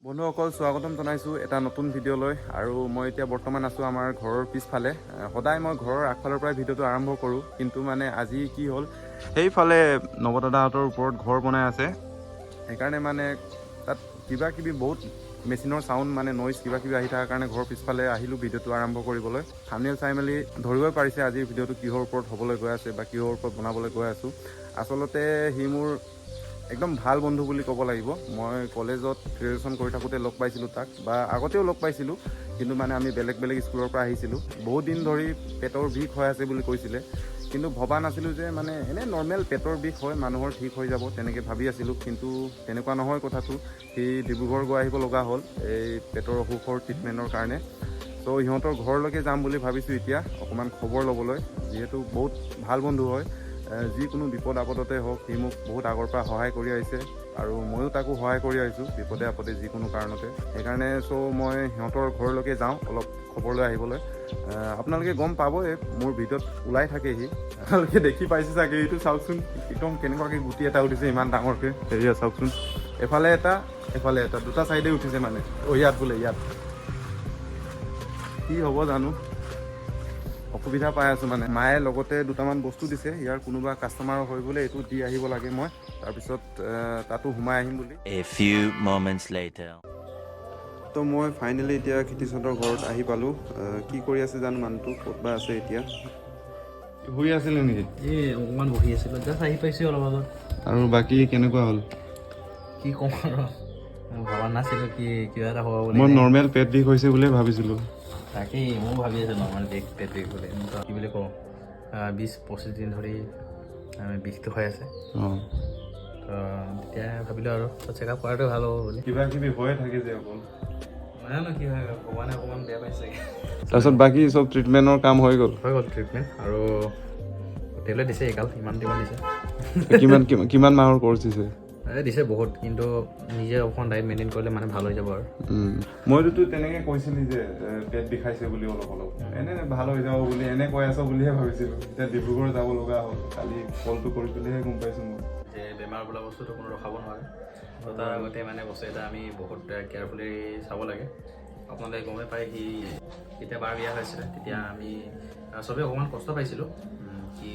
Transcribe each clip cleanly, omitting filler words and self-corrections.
বন্ধুসকল স্বাগতম জনাইছোঁ এটা নতুন ভিডিঅ'লৈ আৰু মই এতিয়া বৰ্তমান আছোঁ আমাৰ ঘৰৰ পিছফালে। সদায় মই ঘৰৰ আগফালৰ পৰাই ভিডিঅ'টো আৰম্ভ কৰোঁ, কিন্তু মানে আজি কি হ'ল, সেইফালে নৱদাদাহঁতৰ ওপৰত ঘৰ বনাই আছে। সেইকাৰণে মানে তাত কিবা কিবি বহুত মেচিনৰ চাউণ্ড মানে নইজ কিবা কিবি আহি থকাৰ কাৰণে ঘৰৰ পিছফালে আহিলোঁ ভিডিঅ'টো আৰম্ভ কৰিবলৈ। থাম্বনেইল চাই মেলি ধৰিবই পাৰিছে আজিৰ ভিডিঅ'টো কিহৰ ওপৰত হ'বলৈ গৈ আছে বা কিহৰ ওপৰত বনাবলৈ গৈ আছোঁ। আচলতে সি মোৰ একদম ভাল বন্ধু বুলি ক'ব লাগিব। মই কলেজত গ্ৰেজুৱেশ্যন কৰি থাকোঁতে লগ পাইছিলোঁ তাক, বা আগতেও লগ পাইছিলোঁ, কিন্তু মানে আমি বেলেগ বেলেগ স্কুলৰ পৰা আহিছিলোঁ। বহুত দিন ধৰি পেটৰ বিষ হৈ আছে বুলি কৈছিলে, কিন্তু ভবা নাছিলোঁ যে মানে এনেই নৰ্মেল পেটৰ বিষ হয় মানুহৰ ঠিক হৈ যাব তেনেকৈ ভাবি আছিলোঁ, কিন্তু তেনেকুৱা নহয় কথাটো। সি ডিব্ৰুগড় গৈ আহিব লগা হ'ল এই পেটৰ অসুখৰ ট্ৰিটমেণ্টৰ কাৰণে। ত' সিহঁতৰ ঘৰলৈকে যাম বুলি ভাবিছোঁ এতিয়া অকণমান খবৰ ল'বলৈ, যিহেতু বহুত ভাল বন্ধু হয়। যিকোনো বিপদ আপদতে হওক সি মোক বহুত আগৰ পৰা সহায় কৰি আহিছে, আৰু ময়ো তাকো সহায় কৰি আহিছোঁ বিপদে আপদে যিকোনো কাৰণতে। সেইকাৰণে মই সিহঁতৰ ঘৰলৈকে যাওঁ অলপ খবৰ লৈ আহিবলৈ। আপোনালোকে গম পাবই, মোৰ ভিডিঅ'ত ওলাই থাকে সি, আপোনালোকে দেখি পাইছে চাগে। এইটো চাওকচোন একদম কেনেকুৱাকৈ গুটি এটা উঠিছে ইমান ডাঙৰকৈ। হেৰিয়া চাওকচোন, এফালে এটা এফালে এটা, দুটা চাইডে উঠিছে মানে। ইয়াত বোলে ইয়াত কি হ'ব জানো, অসুবিধা পাই আছোঁ মানে। মায়ে লগতে দুটামান বস্তু দিছে, ইয়াৰ কোনোবা কাষ্টমাৰ হৈ বোলে এইটো দি আহিব লাগে মই, তাৰপিছত তাতো সোমাই আহিম বুলি। A few moments later. তো মই ফাইনেলি এতিয়া খেতিচন্দৰ ঘৰত আহি পালোঁ। কি কৰি আছে জানো মানুহটো, ক'ত বা আছে এতিয়া। শুই আছিলে নেকি? অকণমান বহি আছিলোঁ, জাষ্ট আহি পাইছোঁ অলপ আগত। আৰু বাকী কেনেকুৱা হ'ল? কি ক'ম আৰু, মই ভবা নাছিলোঁ কি কিবা এটা হ'ব বুলি। মই নৰ্মেল পেট বিষ হৈছে বুলিয়ে ভাবিছিলোঁ। তাকেই ময়ো ভাবি আছোঁ নৰ্মেল পেট বিষ বুলি। কি বুলি কওঁ, 20-25 দিন ধৰি বিষটো হৈ আছে। অঁ, তো তেতিয়া ভাবিলোঁ আৰু চেকআপ কৰাটো ভাল হ'ব বুলি। কিবা কিবি হৈয়ে থাকে যে অকল। নাজানো কি হয়, ভগৱানে অকণমান বেয়া পাইছে। তাৰপিছত বাকী চব ট্ৰিটমেণ্টৰ কাম হৈ গ'ল ট্ৰিটমেণ্ট, আৰু টেবলেট দিছে এগাল, ইমান দিছে। কিমান মাহৰ কৰ্চ দিছে? দিছে বহুত, কিন্তু নিজে অকণমান ডায়েট মেইনটেইন কৰিলে মানে ভাল হৈ যাব আৰু। মইতো তেনেকৈ কৈছিলি যে পেট বিষাইছে বুলি অলপ অলপ, এনে ভাল হৈ যাব বুলি এনে কৈ আছ বুলিহে ভাবিছিলোঁ। এতিয়া ডিব্ৰুগড় যাব লগা হ'ল, কালি কলটো কৰি পেলাইহে গম পাইছোঁ মই যে বেমাৰ বোলা বস্তুটো কোনো ৰখাব নোৱাৰে। তো তাৰ আগতে মানে বস্তু এটা আমি বহুত কেয়াৰফুলি চাব লাগে। আপোনালোকে গমেই পায়, সি যেতিয়া বাৰ বিয়া হৈছিলে তেতিয়া আমি চবেই অকণমান কষ্ট পাইছিলোঁ। কি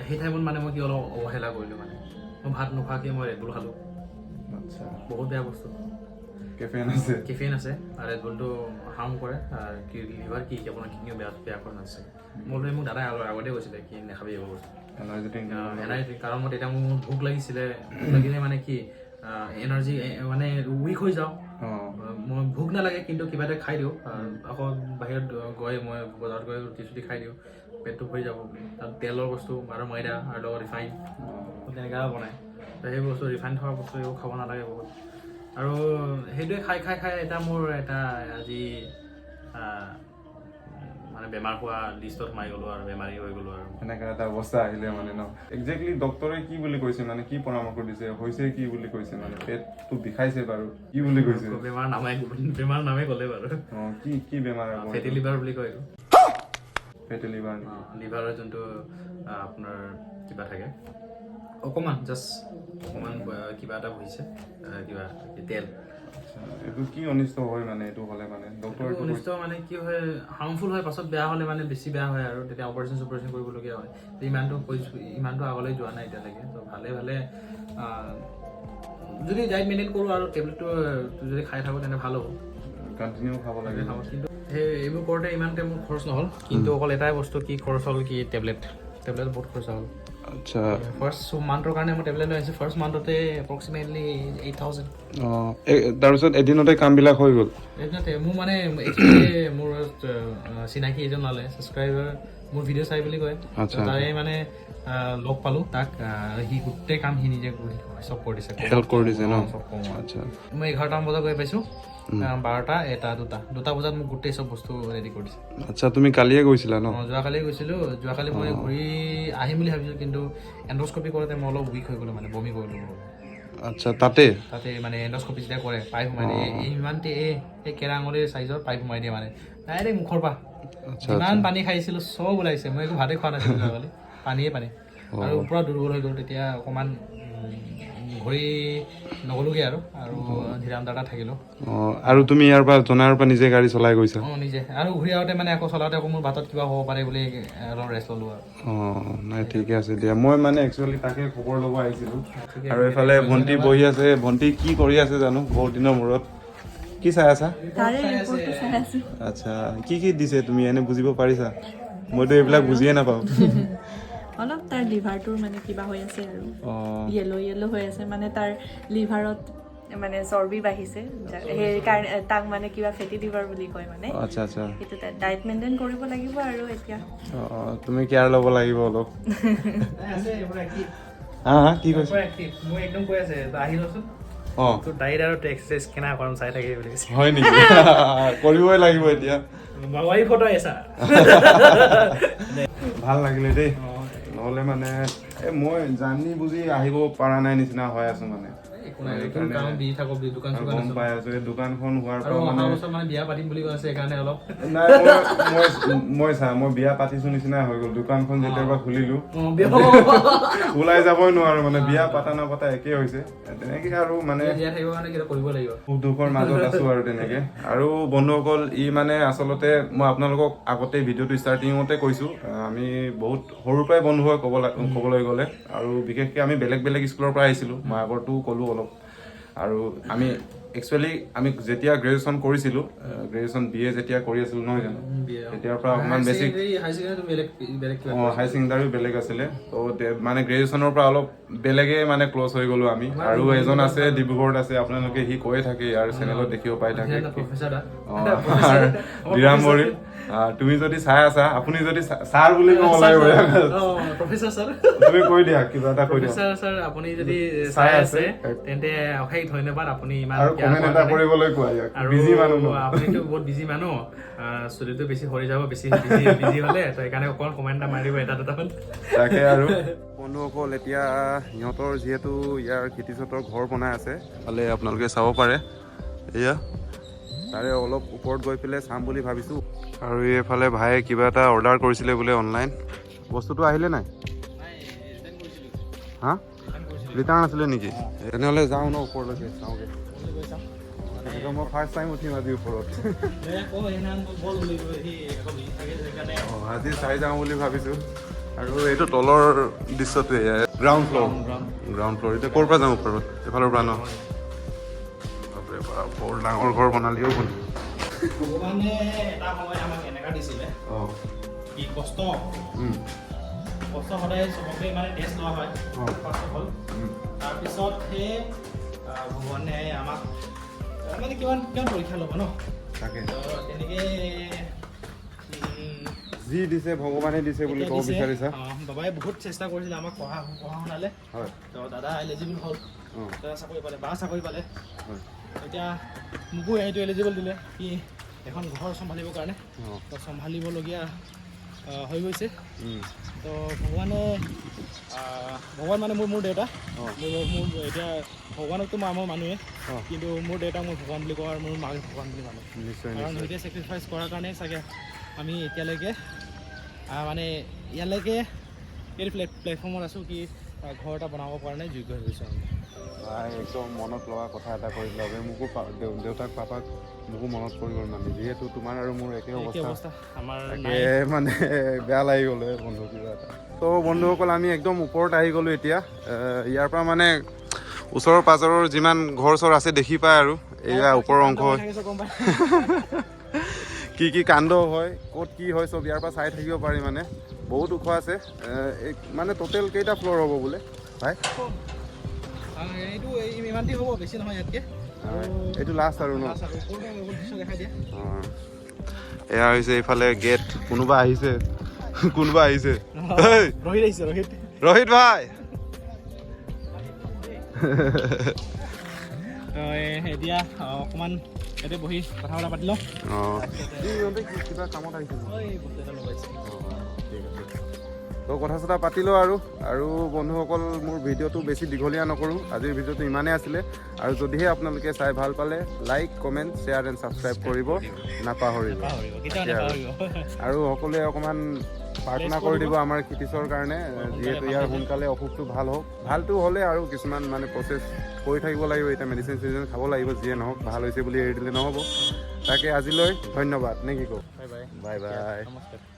সেই টাইমত মানে মই কি অলপ অৱহেলা কৰিলোঁ, মানে মই ভাত নোখোৱাকৈ মই ৰেডবুল খালোঁ। আচ্ছা, বহুত বেয়া বস্তু, কেফেইন আছে, আৰু ৰেডবুলটো হাৰ্ম কৰে। কি লিভাৰ কি আপোনাৰ কিডনিও বেয়া কৰা নাছে। মোক দাদাই আগতে কৈছিলে কি নাখাবি এইবোৰ বস্তু, এনাৰ্জি। কাৰণ মই তেতিয়া মোৰ ভোক লাগিছিলে, ভোক লাগিলে মানে কি এনাৰ্জি মানে উইক হৈ যাওঁ। মই ভোক নালাগে কিন্তু কিবা এটা খাই দিওঁ, আকৌ বাহিৰত গৈ মই বজাৰত গৈ ৰুটি চুটি খাই দিওঁ, পেটটো ভৰি যাব। তাত তেলৰ বস্তু আৰু ময়দা আৰু লগত ৰিফাইন তেনেকৈ বনায়। সেই বস্তু ৰিফাইন থকা বস্তু এইবোৰ খাব নালাগে বহুত। আৰু সেইটোৱে খাই খাই খাই মোৰ আজি মানে বেমাৰ হোৱা লিষ্টত সোমাই গ'লোঁ আৰু বেমাৰী হৈ গ'লোঁ আৰু। এনেকা এটা অৱস্থা আহিলে মানে ন। একজেক্টলি ডক্টৰে কি বুলি কৈছে, মানে কি পৰামৰ্শ দিছে, হৈছে কি বুলি কৈছে? মানে পেটটো বিষাইছে বাৰু, কি বুলি কৈছে? বেমাৰ নামে ক'লে বাৰু। অঁ, কি বেমাৰ? ফেটি লিভাৰ বুলি কয় এইটো। ফেটি লিভাৰ নেকি? লিভাৰৰ যোনটো আপোনাৰ কিবা থাকে, অকণমান কিবা এটা বহিছে, কিবা তেল। এইটো কি অনিষ্ট হয় মানে এইটো হ'লে? মানে ডক্টৰ অনিষ্ট মানে কি হয়, হাৰ্মফুল হয়, পাছত বেয়া হ'লে মানে বেছি বেয়া হয় আৰু তেতিয়া অপাৰেশ্যন কৰিবলগীয়া হয়। ইমানটো আগলৈ যোৱা নাই এতিয়ালৈকে। তো ভালে যদি ডায়েট মেইনটেইন কৰোঁ আৰু টেবলেটটো যদি খাই থাকোঁ তেনে ভাল হ'ব। কণ্টিনিউ খাব লাগে। কিন্তু এইবোৰ কৰোঁতে ইমান টাইম মোৰ খৰচ নহ'ল, কিন্তু অকল এটাই বস্তু কি খৰচ হ'ল, কি টেবলেট বহুত খৰচা হ'ল। আচ্ছা, ফাৰ্ষ্ট মান্থৰ কাৰণে মই টেবলেট লৈ আহিছোঁ। ফাৰ্ষ্ট মান্থতে এপ্ৰক্সিমেটলি 8,000। অঁ, তাৰপিছত এদিনতে কামবিলাক হৈ গ'ল? এদিনতে মোৰ মানে মোৰ চিনাকি এজন ওলালে, ছাবস্ক্ৰাইবাৰ, মোৰ ভিডিঅ' চাই বুলি কয়। তাৰে মানে লগ পালোঁ তাক, সি গোটেই কাম সি নিজে চব কৰি দিছে, হেল্প কৰি দিছে ন? চব কম। আচ্ছা, মই 11টামান বজাত গৈ পাইছোঁ, 12টা, 1টা, 2টা বজাত মোক গোটেই চব বস্তু ৰেডি কৰি দিছে। আচ্ছা, তুমি কালিয়ে গৈছিলা ন? যোৱাকালি গৈছিলোঁ। যোৱাকালি মই ঘূৰি আহিম বুলি ভাবিছিলোঁ, কিন্তু এণ্ডস্কপি কৰোঁতে মই অলপ উইক হৈ গ'লোঁ, মানে বমি কৰিলোঁ। আচ্ছা, তাতে মানে এণ্ডস্কপি যেতিয়া কৰে, পাইপ সোমাই দিয়ে, এই কেৰা আঙুলিৰ চাইজৰ পাইপ সোমাই দিয়ে, মানে ডাইৰেক্ট মুখৰ পৰা। যিমান পানী খাইছিলোঁ চব ওলাইছে। মই একো ভাতেই খোৱা নাছিলোঁ যোৱাকালি, পানী। আৰু পুৰা দুৰ্বল হৈ গ'ল। তেতিয়া অকণমান ঘূৰি নগ'লোগৈ আৰু ধীৰাম দাদা থাকিলোঁ আৰু তুমি ইয়াৰ পৰা জনাৰ পৰা নিজে গাড়ী চলাই গৈছা? নিজে আৰু ঘূৰি আহোঁতে মানে আকৌ চলাওঁতে আকৌ মোৰ বাটত কিবা হ'ব পাৰে বুলি অলপ ৰেষ্ট ল'লোঁ আৰু নাই ঠিকে আছে দিয়া। মই মানে একচুৱেলি তাকে খবৰ ল'ব আহিছিলোঁ। আৰু এইফালে ভণ্টি বহি আছে। ভণ্টি কি কৰি আছে জানো বহুত দিনৰ মূৰত? কি চাই আছা? আচ্ছা, কি দিছে তুমি এনে বুজিব পাৰিছা? মইতো এইবিলাক বুজিয়ে নাপাওঁ। অলপ তাৰ লিভাৰটোৰ মানে কিবা হৈ আছে আৰু য়েলো হৈ আছে, মানে তাৰ লিভাৰত মানে চৰ্বি বাঢ়িছে, সেইকাৰণে তাক মানে কিবা ফেটি লিভাৰ বুলি কয় মানে। আচ্ছা আচ্ছা, সেইটো ডায়েট মেইনটেইন কৰিব লাগিব আৰু এতিয়া। তুমি কেয়াৰ ল'ব লাগিব অলপ। হা কি কৈছে? মই একদম কৈ আছে আহি লচোন তোৰ ডায়েট আৰু টেক্স কেনেকা কৰাম চাই থাকে বুলি কৈছে। হয় নেকি? কৰিবই লাগিব এতিয়া। বাবাই ফটো আছা ভাল লাগিলে দেই। নহ'লে মানে মই জানি বুজি আহিব পৰা নাই নিচিনা হৈ আছো মানে। গম পাই আছো এই দোকানখন হোৱাৰ পৰা মানে বিয়া পাতিম বুলি কৈ আছে সেইকাৰণে অলপ নাই মই বিয়া পাতিছো নিচিনা হৈ গ'ল। দোকানখন যেতিয়াৰ পৰা খুলিলো ওলাই যাবই নোৱাৰো মানে। বিয়া পাতা নাপাতা একেই হৈছে তেনেকে আৰু মানে কৰিব লাগিব। সুখ দুখৰ মাজত আছো আৰু তেনেকে। আৰু বন্ধুসকল ই মানে আচলতে মই আপোনালোকক আগতে ভিডিঅ'টো ষ্টাৰ্টিঙতে কৈছো, আমি বহুত সৰুৰ পৰাই বন্ধু হয় ক'বলৈ গ'লে। আৰু বিশেষকৈ আমি বেলেগ বেলেগ স্কুলৰ পৰা আহিছিলো। মই আগতো ক'লো অলপ। আৰু আমি একচুৱেলি আমি যেতিয়া গ্ৰেজুৱেশ্যন কৰিছিলোঁ, গ্ৰেজুৱেশ্যন BA যেতিয়া কৰি আছিলোঁ নহয় জানো, তেতিয়াৰ পৰা অকণমান বেছি হাই ছেকেণ্ডাৰীও বেলেগ আছিলে। ত' মানে গ্ৰেজুৱেশ্যনৰ পৰা অলপ বেলেগে মানে ক্ল'জ হৈ গ'লো আমি। আৰু এজন আছে ডিব্ৰুগড়ত আছে, আপোনালোকে সি কৈয়ে থাকে ইয়াৰ চেনেলত দেখিব পাই থাকে, বিৰাম বৰী। তুমি যদি চাই আছা, আপুনি যদি ছাৰ বুলি ক'ব লাগিব, তুমি কৈ দিয়া কিবা এটা কৈ দিয়া। ছাৰ আপুনি যদি চাই আছে তেন্তে অশেষ ধন্যবাদ। আপুনি ইমান কমেণ্ট এটা কৰিবলৈ কোৱা ইয়াক। বিজি মানুহ, আপুনিতো বহুত বিজি মানুহ, চুলিটো বেছি সৰি যাব বেছি বিজি হ'লে, তো সেইকাৰণে অকণ কমেণ্ট এটা মাৰিব এটা দুটামান। তাকে আৰু বন্ধুসকল এতিয়া সিহঁতৰ যিহেতু ইয়াৰ খেতিচতৰ ঘৰ বনাই আছে, ফালে আপোনালোকে চাব পাৰে এয়া, তাৰে অলপ ওপৰত গৈ পেলাই চাম বুলি ভাবিছোঁ। আৰু এইফালে ভাইয়ে কিবা এটা অৰ্ডাৰ কৰিছিলে বোলে অনলাইন। বস্তুটো আহিলে নাই? হা ৰিটাৰ্ণ আছিলে নেকি? তেনেহ'লে যাওঁ ন ওপৰলৈকে চাওঁগৈ। মই ফাৰ্ষ্ট টাইম উঠিম আজি ওপৰত। আজি চাই যাওঁ বুলি ভাবিছোঁ। আৰু এইটো তলৰ দৃশ্যটোৱে গ্ৰাউণ্ড ফ্ল'ৰ। এতিয়া ক'ৰ পৰা যাওঁ ওপৰত? এইফালৰ পৰা ন? বৰ ডাঙৰ ঘৰ বনালিও বনি। ভগৱানে এটা সময় আমাক এনেকা দিছিলে কি কষ্ট সদায় চবকে মানে টেষ্ট লোৱা হয় ফাৰ্ষ্ট অফ অল। তাৰপিছত সেই ভগৱানে আমাক মানে কিমান পৰীক্ষা ল'ব ন, তাকে তেনেকৈ যি দিছে ভগৱানে দিছে বুলি ক'ব বিচাৰিছা? বাবাই বহুত চেষ্টা কৰিছিলে আমাক পঢ়া শুনালে। তো দাদা এলিজিবল হ'ল, দাদা চাকৰি পালে, বা চাকৰি পালে। এতিয়া মোকো এইটো এলিজিবল দিলে কি এখন ঘৰ চম্ভালিবৰ কাৰণে, তো চম্ভালিবলগীয়া হৈ গৈছে। তো ভগৱান মানে মোৰ দেউতা। মোৰ এতিয়া ভগৱানকতো মই আমাৰ মানুহে, কিন্তু মোৰ দেউতাক মই ভগৱান বুলি কওঁ আৰু মোৰ মাক ভগৱান বুলি মানুহ। কাৰণ সিহঁতে ছেক্ৰিফাইচ কৰাৰ কাৰণে চাগে আমি এতিয়ালৈকে মানে ইয়ালৈকে এই প্লেটফৰ্মত আছোঁ কি ঘৰ এটা বনাব পৰা নাই, যোগ্য হৈ গৈছোঁ আমি। একদম মনত লগা কথা এটা কৈ দিলা। মোকো দেউতাক পাপাক মোকো মনত পৰি গ'ল মানে, যিহেতু তোমাৰ আৰু মোৰ একে অৱস্থা। তাকে মানে বেয়া লাগি গ'ল বন্ধু কিবা এটা। তো বন্ধুসকল আমি একদম ওপৰত আহি গ'লোঁ এতিয়া। ইয়াৰ পৰা মানে ওচৰৰ পাজৰৰ যিমান ঘৰ চৰ আছে দেখি পায় আৰু এয়া ওপৰৰ অংশ হয়। কি কাণ্ড হয়, ক'ত কি হয় চব ইয়াৰ পৰা চাই থাকিব পাৰি মানে। বহুত ওখ আছে। মানে টোটেল কেইটা ফ্ল'ৰ হ'ব বোলে ভাই? এইটো লাষ্ট আৰু ন? এয়া হৈছে এইফালে গেট। কোনোবা আহিছে ৰোহিত ভাই। এতিয়া অকণমান ইয়াতে বহি কথা পাতি লওঁ। কিবা কামত আহিছে। তো কথা চথা পাতিলোঁ আৰু বন্ধুসকল মোৰ ভিডিঅ'টো বেছি দীঘলীয়া নকৰোঁ আজিৰ ভিডিঅ'টো ইমানেই আছিলে আৰু যদিহে আপোনালোকে চাই ভাল পালে like comment share and subscribe কৰিব নাপাহৰিব আৰু সকলোৱে অকণমান প্ৰাৰ্থনা কৰি দিব আমাৰ ক্ষিতিশৰ কাৰণে যিহেতু ইয়াৰ সোনকালে অসুখটো ভাল হওক ভালটো হ'লে আৰু কিছুমান মানে প্ৰচেছ কৰি থাকিব লাগিব এতিয়া মেডিচিন চেডিচিন খাব লাগিব যিয়ে নহওক ভাল হৈছে বুলি এৰি দিলে নহ'ব তাকে আজিলৈ ধন্যবাদ নে কি কওঁ বাই বাই বাই বাই নমস্কাৰ